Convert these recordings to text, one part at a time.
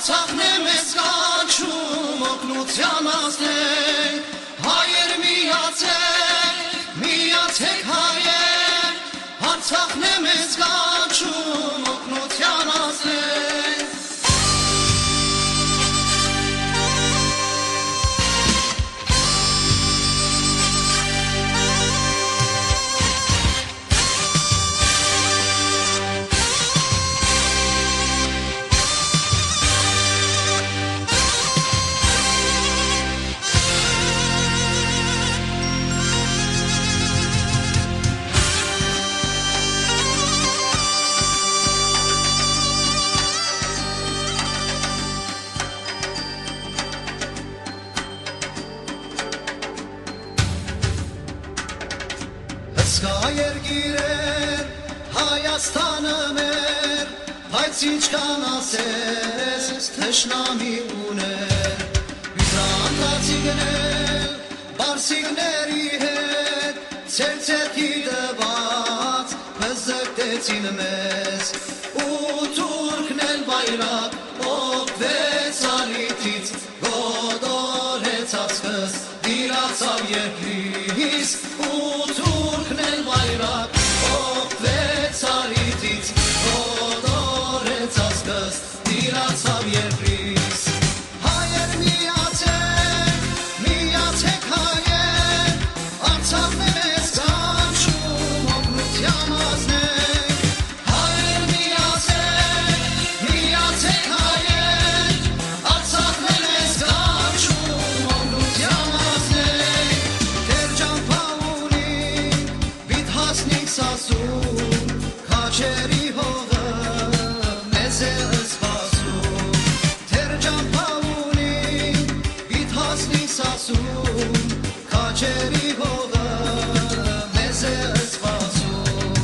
Արցախն է մեզ կանչում օգնության ազդել, հայեր միացեք հայեր, Արցախն է մեզ կանչում օգնության ազդել։ Հսկա երկիր Հայաստանը մեր, բայց ինչքան ասես թշնամի ուներ, Բյուզանդացիներ, պարսիկների հետ, ցերցերքի դված հզկտեցին մեզ, ու թուրքն էլ բայրակ օգվեց ալիթից, գոդորեց ասկս, դիրացավ երկրից, ու թուրքն էլ բայրակ օգվեց ալիթից, գոդորեց ասկս, դիրացավ երկրից։ Հայեր միացեք հայեր, Արցախն է մեզ կանչում օգնության ազդել, հայեր միացեք հայեր, Արցախն է մեզ կանչում օգնության ազդել, Տեր ջանփա ունի, բիթ հասնիկ սասում, քաչերի հողը մեզ է սպասում, Տեր ջանփա ունի, բիթ հասնիկ սասում, քաչերի հողը մեզ է սպասում,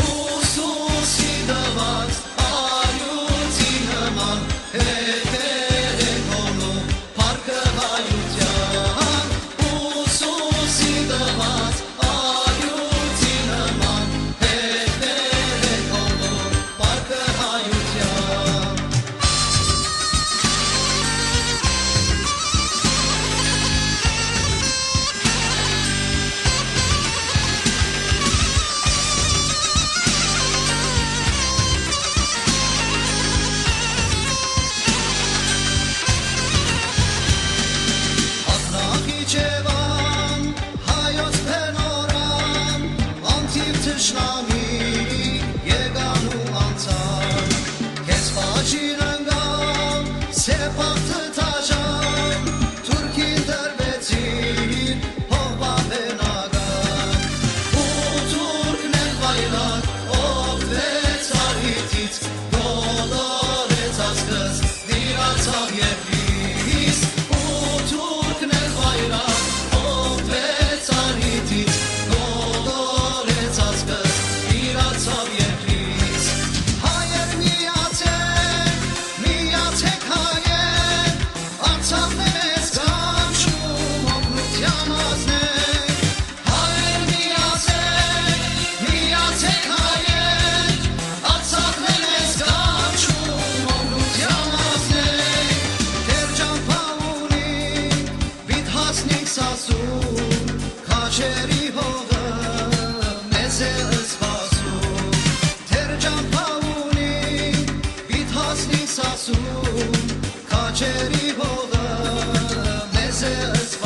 ուսուսի դված արյունի նման, հետեր է կոնում փառքը հայության, ուսուսի դված արյունի նման, հետեր է կոնում փառքը հայության։ Հատնախիջևան, հայոց փենորան, անթիվ թշնամի եկան ու անցան, քեզ պաճին ընկան, սեպաղ թթաժան, թուրքին դրվեցին հողբաբենական, ու թուրքն էլ բայրակ օգվեց ալիթից, գոդորեց ասկս, դիրացավ երկրից, ու թուրքն էլ բայրակ օգվեց ալիթից, գոդորեց ասկս, դիրացավ երկրից։ Հայեր միացեք հայեր, Արցախն է մեզ կանչում օգնության ազդել, հայեր միացեք հայեր, Արցախն է մեզ կանչում օգնության ազդել, Տեր ջանփա ունի, բիթ հասնիկ սասում, քաչերի հողը մեզ է սպասում, Տեր ջանփա ունի, բիթ հասնիկ սասում, քաչերի հողը մեզ է սպասում։